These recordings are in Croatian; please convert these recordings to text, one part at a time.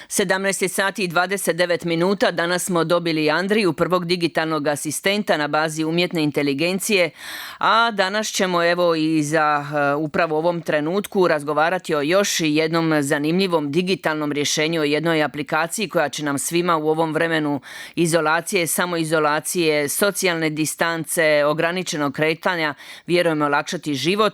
17 sati i 29 minuta. Danas smo dobili Andriju, prvog digitalnog asistenta na bazi umjetne inteligencije, a danas ćemo evo i za upravo ovom trenutku razgovarati o još jednom zanimljivom digitalnom rješenju, o jednoj aplikaciji koja će nam svima u ovom vremenu izolacije, samoizolacije, socijalne distance, ograničenog kretanja, vjerujemo, olakšati život.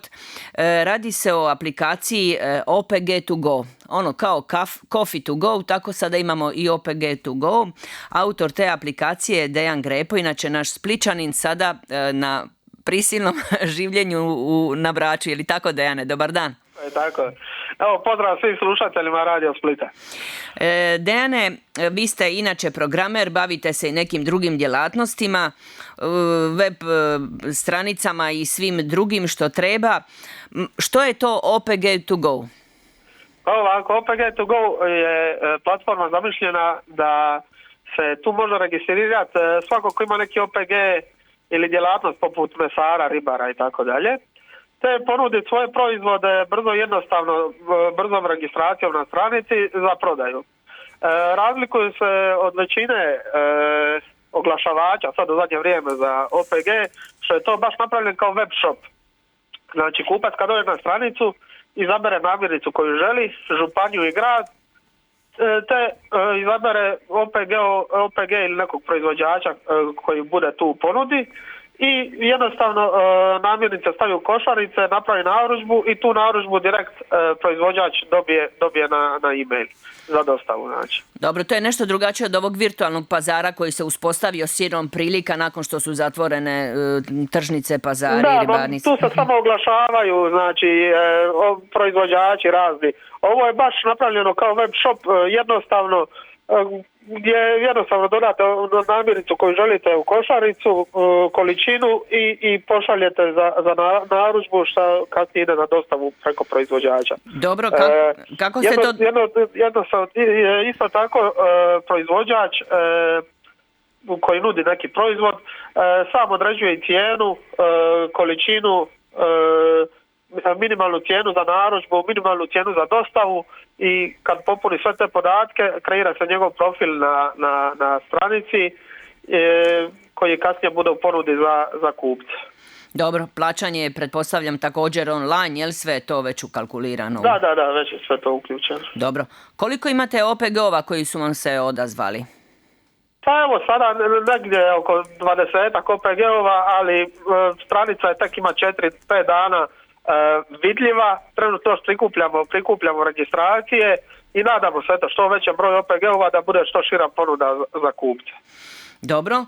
Radi se o aplikaciji OPG to go. Ono kao Coffee to go, tako sada imamo i OPG to go. Autor te aplikacije je Dejan Grepo, inače naš Spličanin, sada na prisilnom življenju na Braču. Je li tako, Dejane? Dobar dan. Tako. Evo, pozdrav svim slušateljima Radio Splita. Dejane, vi ste inače programer, bavite se i nekim drugim djelatnostima, web stranicama i svim drugim što treba. Što je to OPG to go? Ovako, OPG to go je platforma zamišljena da se tu može registrirati svako ko ima neki OPG ili djelatnost poput mesara, ribara i tako dalje, te ponuditi svoje proizvode brzo i jednostavno, brzom registracijom na stranici za prodaju. Razlikuju se od većine oglašavača sad u zadnje vrijeme za OPG, što je to baš napravljen kao web shop. Znači, kupac kad dođe na stranicu, izabere namirnicu koju želi, županiju i grad, te izabere OPG ili nekog proizvođača koji bude tu u ponudi i jednostavno namirnice stavi u košarice, napravi narudžbu i tu narudžbu direkt proizvođač dobije na e-mail za dostavu. Znači. Dobro, to je nešto drugačije od ovog virtualnog pazara koji se uspostavio slijedom prilika nakon što su zatvorene tržnice, pazari i ribarnice. Tu se samo oglašavaju, znači proizvođači razni. Ovo je baš napravljeno kao web shop, jednostavno, gdje jednostavno dodate namirnicu koju želite u košaricu, količinu i pošaljete za narudžbu što kasnije ide na dostavu preko proizvođača. Dobro, kako se to... Jednostavno, isto tako proizvođač koji nudi neki proizvod sam određuje i cijenu, količinu, minimalnu cijenu za narudžbu, minimalnu cijenu za dostavu i kad popuni sve te podatke, kreira se njegov profil na stranici koji kasnije bude u ponudi za kupce. Dobro, plaćanje je, pretpostavljam, također online, je li sve to već ukalkulirano? Da, već je sve to uključeno. Dobro. Koliko imate OPG-ova koji su vam se odazvali? Pa evo, sada negdje oko 20 OPG-ova, ali stranica je tek ima 4-5 dana vidljiva. Trenutno još prikupljamo registracije i nadamo se što većem broj OPG-ova da bude što šira ponuda za kupce. Dobro.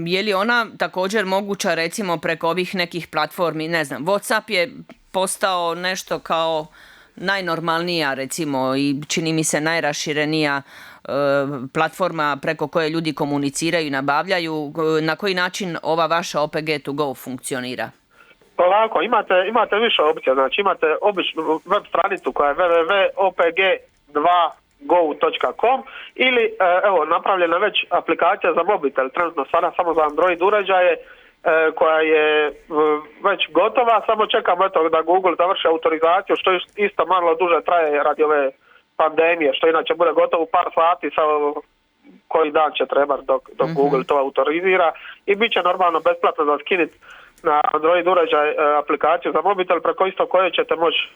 Je li ona također moguća recimo preko ovih nekih platformi, ne znam, WhatsApp je postao nešto kao najnormalnija recimo i čini mi se najraširenija platforma preko koje ljudi komuniciraju i nabavljaju. Na koji način ova vaša OPG to go funkcionira? Ovako, imate više opcija, znači imate običnu web stranicu koja je www.opg2go.com ili evo napravljena već aplikacija za mobitel, trenutno sada samo za Android uređaje koja je već gotova, samo čekamo da Google završi autorizaciju, što isto malo duže traje radi ove pandemije, što inače bude gotovo u par sati, samo koji dan će trebati dok Google to autorizira i bit će normalno besplatno za skinit na Android uređaj aplikaciju za mobitel preko isto koje ćete moći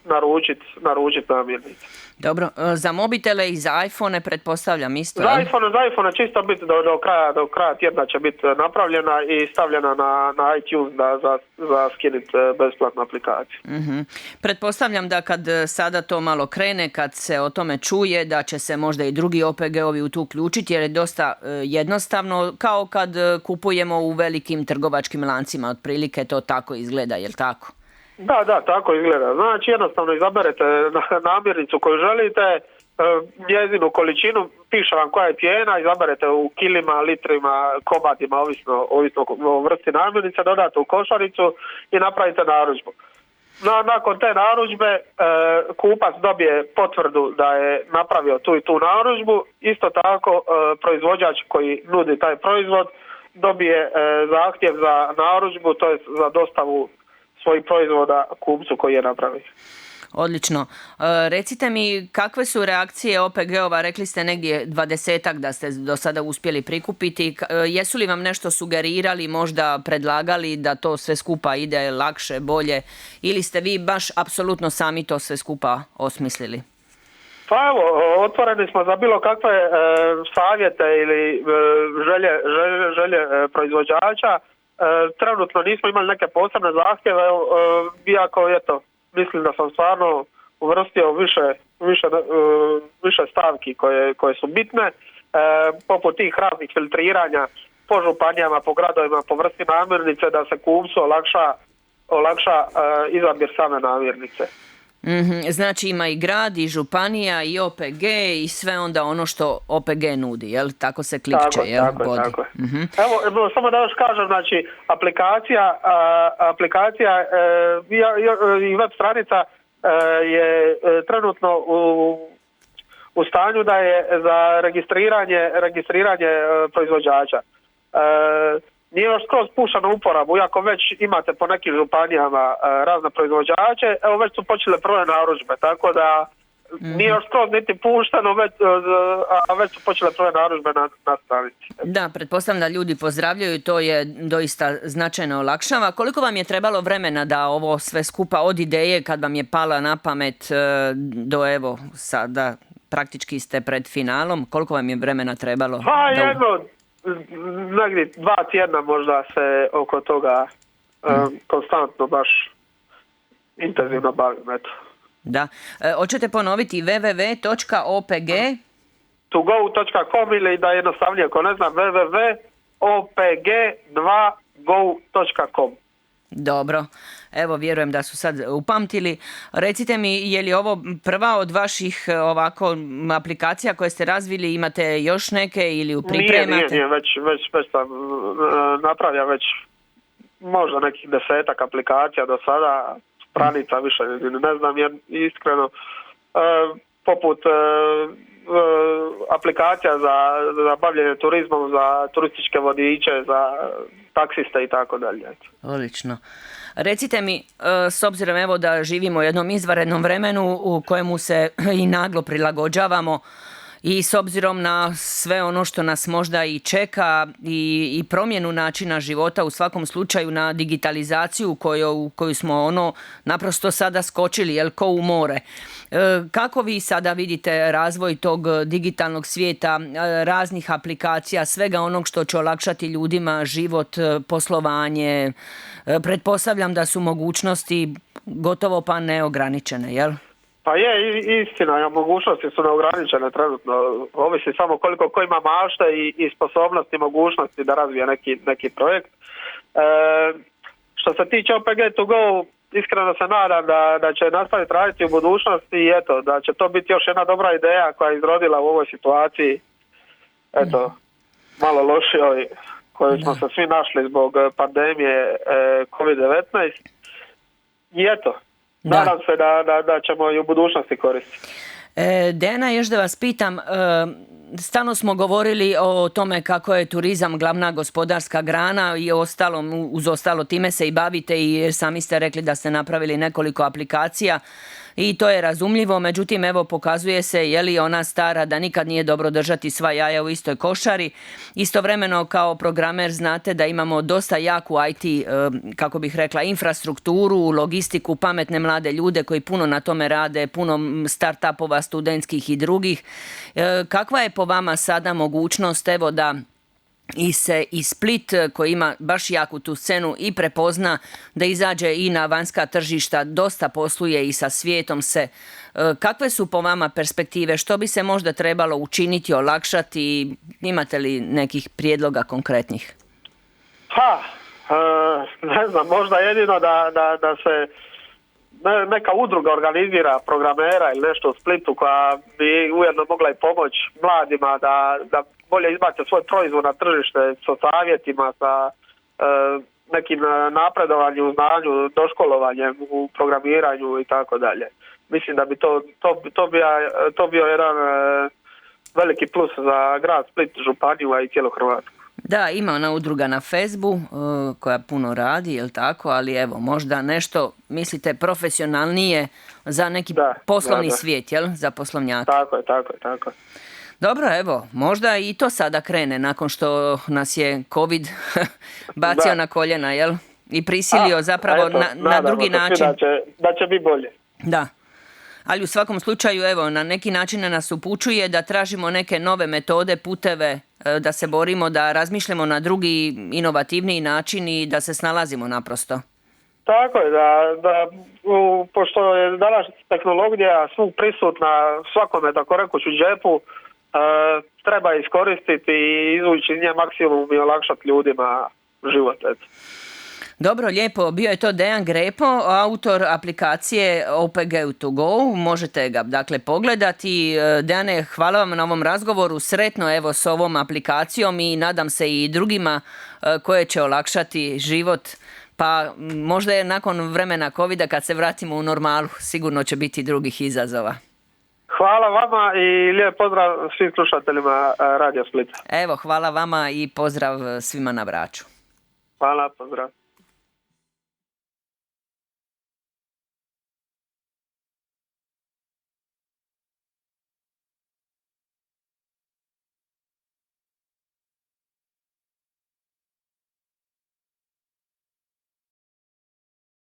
naručiti namirnice. Dobro, za mobitele i za iPhone pretpostavljam isto? Za iPhone čisto biti do kraja tjedna će biti napravljena i stavljena na iTunes za skinit besplatnu aplikaciju. Pretpostavljam da kad sada to malo krene, kad se o tome čuje, da će se možda i drugi OPG-ovi u tu uključiti jer je dosta jednostavno, kao kad kupujemo u velikim trgovačkim lancima, otprilike to tako izgleda, jel tako? Da, tako izgleda. Znači jednostavno izaberete namirnicu koju želite, njezinu količinu, piše vam koja je cijena, izaberete u kilima, litrima, komadima, ovisno o vrsti namirnice, dodate u košaricu i napravite narudžbu. Nakon te narudžbe kupac dobije potvrdu da je napravio tu i tu narudžbu, isto tako proizvođač koji nudi taj proizvod dobije zahtjev za narudžbu, to je za dostavu svojih proizvoda kupcu koji je napravio. Odlično. Recite mi kakve su reakcije OPG-ova, rekli ste negdje 20-ak da ste do sada uspjeli prikupiti. Jesu li vam nešto sugerirali, možda predlagali da to sve skupa ide lakše, bolje ili ste vi baš apsolutno sami to sve skupa osmislili? Pa evo, otvoreni smo za bilo kakve savjete ili želje proizvođača. Trenutno nismo imali neke posebne zahtjeve, iako eto, mislim da sam stvarno uvrstio više stavki koje su bitne, poput tih raznih filtriranja po županijama, po gradovima, po vrsti namirnice, da se kupcu olakša izabir same namirnice. Znači ima i grad, i županija, i OPG, i sve onda ono što OPG nudi, jel? Tako se klikće, jel? Tako. Evo, samo da još kažem, znači, aplikacija i web stranica je trenutno u stanju da je za registriranje proizvođača. Nije još skroz pušteno u uporabu, iako već imate po nekim županijama razne proizvođače, evo već su počele prve narudžbe, tako da nije još skroz niti pušteno, a već su počele prve narudžbe na stranici. Da, pretpostavljam da ljudi pozdravljaju, to je doista značajno olakšava. Koliko vam je trebalo vremena da ovo sve skupa od ideje kad vam je pala na pamet do evo sada praktički ste pred finalom, koliko vam je vremena trebalo? Pa negdje 2 tjedna možda se oko toga konstantno baš intenzivno bavim, eto. Da. Hoćete ponoviti www.opg2go.com ili da jednostavnije, ako ne znam, www.opg2go.com. Dobro. Evo, vjerujem da su sad upamtili. Recite mi, je li ovo prva od vaših ovako aplikacija koje ste razvili, imate još neke ili u pripremate? Nije, već sam napravio već možda nekih 10-ak aplikacija do sada, stranica više, ne znam, jer iskreno, poput aplikacija za bavljenje turizmom, za turističke vodiče, za taksiste i tako dalje. Odlično. Recite mi, s obzirom evo da živimo u jednom izvanrednom vremenu u kojemu se i naglo prilagođavamo i s obzirom na sve ono što nas možda i čeka i promjenu načina života, u svakom slučaju na digitalizaciju koju smo naprosto sada skočili, jel, ko u more. Kako vi sada vidite razvoj tog digitalnog svijeta, raznih aplikacija, svega onog što će olakšati ljudima život, poslovanje? Pretpostavljam da su mogućnosti gotovo pa neograničene, jel? Pa je, istina, mogućnosti su neograničene trenutno. Ovisi samo koliko ko ima mašte i sposobnosti i mogućnosti da razvije neki projekt. Što se tiče OPG2Go, iskreno se nadam da će nastaviti raditi u budućnosti i eto, da će to biti još jedna dobra ideja koja je izrodila u ovoj situaciji, eto, malo lošijoj, koju smo se svi našli zbog pandemije COVID-19. I eto, nadam se da ćemo i u budućnosti koristiti. Dejana, još da vas pitam, stalno smo govorili o tome kako je turizam glavna gospodarska grana i uz ostalo time se i bavite i sami ste rekli da ste napravili nekoliko aplikacija i to je razumljivo, međutim evo pokazuje se je li ona stara da nikad nije dobro držati sva jaja u istoj košari. Istovremeno kao programer znate da imamo dosta jaku IT, kako bih rekla, infrastrukturu, logistiku, pametne mlade ljude koji puno na tome rade, puno start-upova studentskih i drugih. Kakva je po vama sada mogućnost evo da i Split koji ima baš jaku tu scenu i prepozna da izađe i na vanjska tržišta, dosta posluje i sa svijetom se. Kakve su po vama perspektive? Što bi se možda trebalo učiniti, olakšati? Imate li nekih prijedloga konkretnih? Ne znam, možda jedino da se neka udruga organizira programera ili nešto u Splitu koja bi ujedno mogla i pomoć mladima da bolje izbace svoj proizvod na tržište sa savjetima, sa nekim napredovanjem u znanju, doškolovanjem u programiranju i tako dalje. Mislim da bi to bio jedan veliki plus za grad Split, županiju, a i cijelu Hrvatsku. Da, ima ona udruga na Facebooku koja puno radi, jel tako, ali evo, možda nešto, mislite, profesionalnije za neki poslovni svijet, jel, za poslovnjake. Tako je. Dobro, evo, možda i to sada krene nakon što nas je COVID bacio na koljena, jel? I prisilio zapravo na drugi način. Da će biti bolje. Da. Ali u svakom slučaju, evo, na neki način nas upućuje da tražimo neke nove metode, puteve, da se borimo, da razmišljamo na drugi inovativniji način i da se snalazimo naprosto. Tako je, pošto je danas tehnologija svug prisutna, svakome, tako rekuć, u džepu, treba iskoristiti i izvući iz nje maksimum i olakšati ljudima život. Dobro, lijepo. Bio je to Dejan Grepo, autor aplikacije OPG2Go. Možete ga dakle pogledati. Dejane, hvala vam na ovom razgovoru. Sretno evo s ovom aplikacijom i nadam se i drugima koje će olakšati život. Pa možda je nakon vremena covida kad se vratimo u normalu sigurno će biti drugih izazova. Hvala vama i lijep pozdrav svim slušateljima Radio Splita. Evo, hvala vama i pozdrav svima na Braču. Hvala, pozdrav.